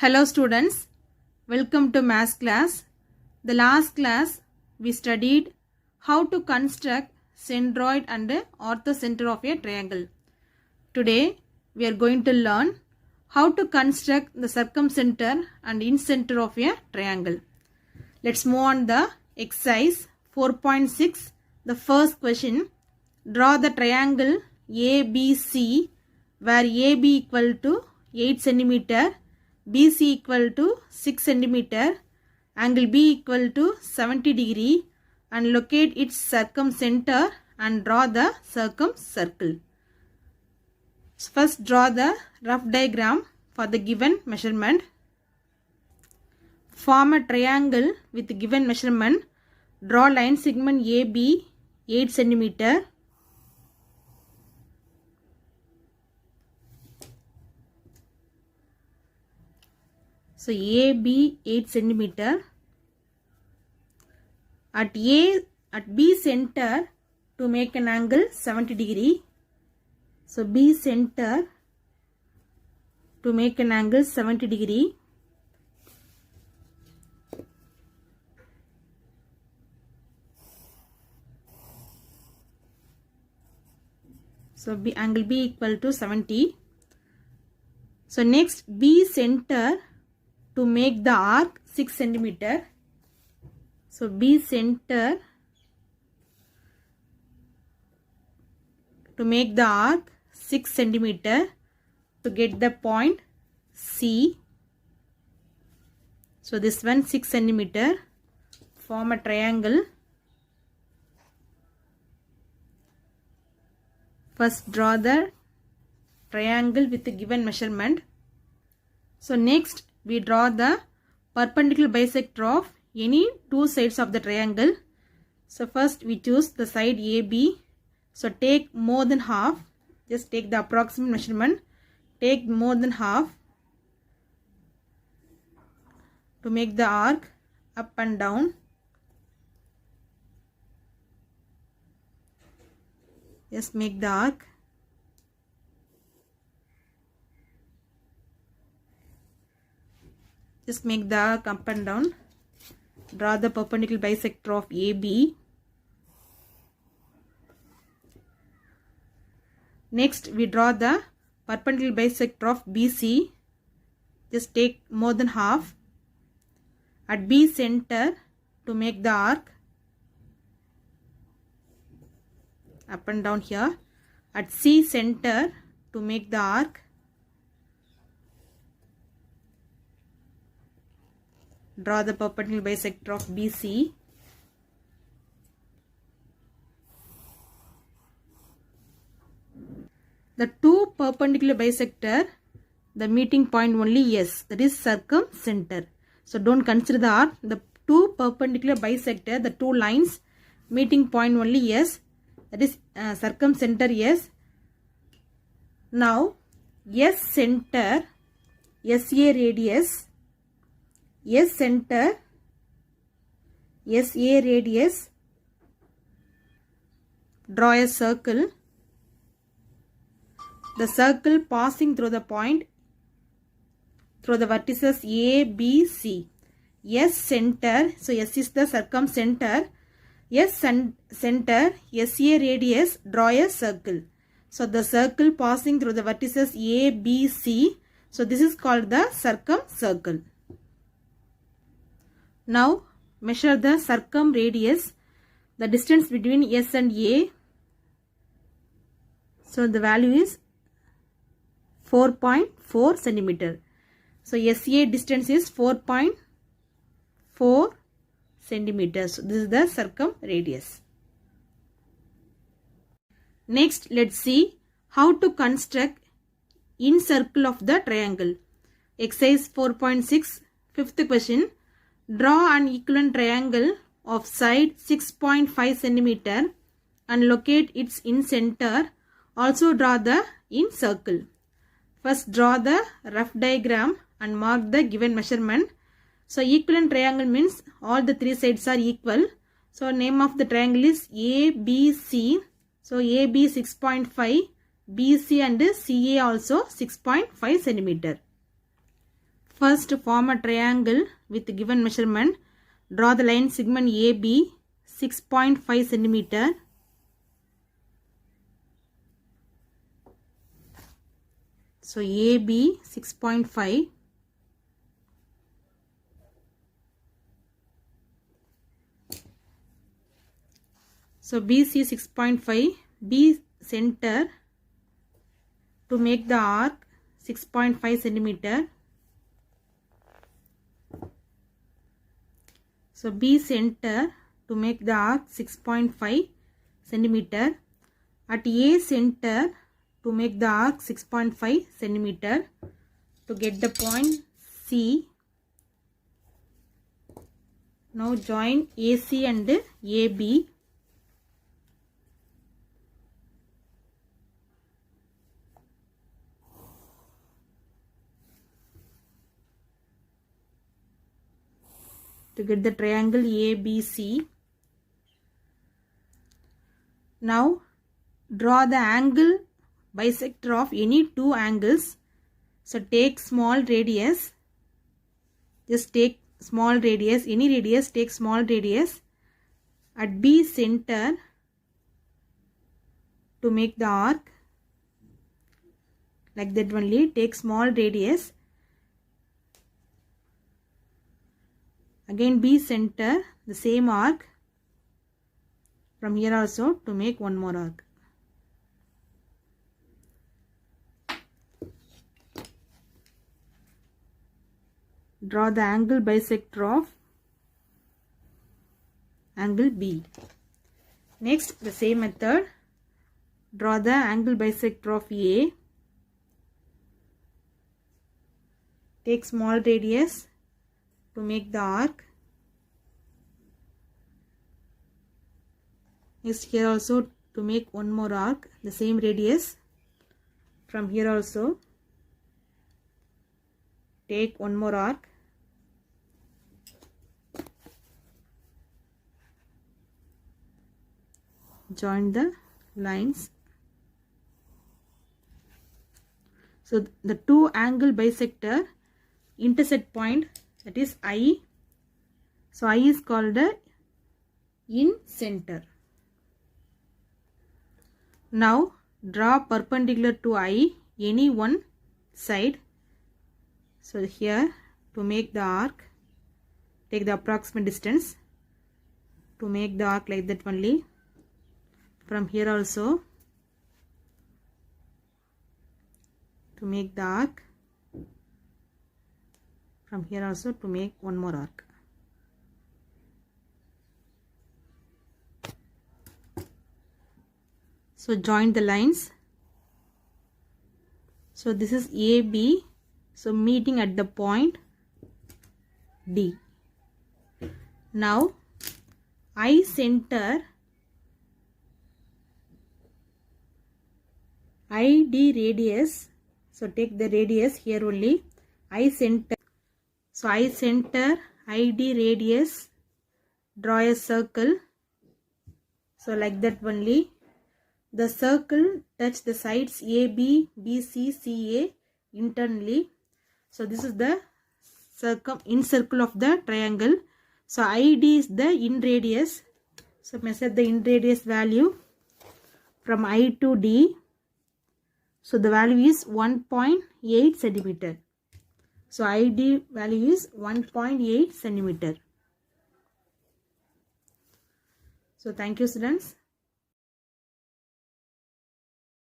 Hello students, welcome to math class. The last class we studied how to construct centroid and orthocenter of a triangle. Today we are going to learn how to construct the circumcenter and incenter of a triangle. Let's move on the exercise 4.6. The first question, draw the triangle ABC where AB equal to 8 cm, BC equal to 6 cm, angle B equal to 70 degree and locate its circumcenter and draw the circumcircle. First draw the rough diagram for the given measurement. Form a triangle with the given measurement. Draw line segment AB 8 cm. So AB 8 cm. At B center to make an angle 70 degree. So B center to make an angle 70 degree. So angle B equal to 70. So next B center to make the arc 6 cm. So B center to make the arc 6 cm to get the point C. So this one 6 cm. Form a triangle. First draw the triangle with the given measurement. So next we draw the perpendicular bisector of any two sides of the triangle. So first we choose the side AB. So take more than half. Just take the approximate measurement. Take more than half to make the arc up and down. Just make the arc. Just make the arc up and down. Draw the perpendicular bisector of AB. Next we draw the perpendicular bisector of BC. Just take more than half. At B center to make the arc. Up and down here. At C center to make the arc. Draw the perpendicular bisector of BC. The two perpendicular bisector, the meeting point only S, that is circumcenter. So don't consider the arc. The two perpendicular bisector, the two lines, meeting point only S, that is circumcenter S. Now S center, SA radius, S center, SA radius, draw a circle. The circle passing through the point, through the vertices A, B, C. S center, so S is the circumcenter. S center, SA radius, draw a circle. So the circle passing through the vertices A, B, C. So this is called the circumcircle. Now measure the circumradius, the distance between S and A. So the value is 4.4 cm. So SA distance is 4.4 centimeters. So this is the circumradius. Next let's see how to construct incircle of the triangle. Exercise 4.6, fifth question. Draw an equivalent triangle of side 6.5 cm and locate its incenter. Also draw the incircle. First draw the rough diagram and mark the given measurement. So equivalent triangle means all the three sides are equal. So name of the triangle is ABC. So AB 6.5, BC and CA also 6.5 cm. First, form a triangle with given measurement. Draw the line segment AB 6.5 centimeter. So AB 6.5. So BC 6.5. B center to make the arc 6.5 centimeter. So B center to make the arc 6.5 centimeter. At A center to make the arc 6.5 centimeter. To get the point C. Now join AC and AB. To get the triangle ABC. Now draw the angle bisector of any two angles. So take small radius. Just take small radius. Any radius, take small radius. At B center to make the arc. Like that only. Take small radius. Again B center, the same arc. From here also to make one more arc. Draw the angle bisector of angle B. Next, the same method. Draw the angle bisector of A. Take small radius to make the arc. Next, here also to make one more arc, the same radius. From here also take one more arc. Join the lines. So the two angle bisector intersect point, that is I. So I is called the in center. Now draw perpendicular to I any one side. So here to make the arc, take the approximate distance to make the arc like that only. From here also to make the arc. From here also to make one more arc. So join the lines. So this is AB. So meeting at the point D. Now I center ID radius. So take the radius here only. I center. So I center ID radius. Draw a circle. So like that only. The circle touch the sides AB, BC, CA internally. So this is the in circle of the triangle. So ID is the in radius. So measure the in radius value from I to D. So the value is 1.8 centimeter. So ID value is 1.8 centimeter. So thank you, students.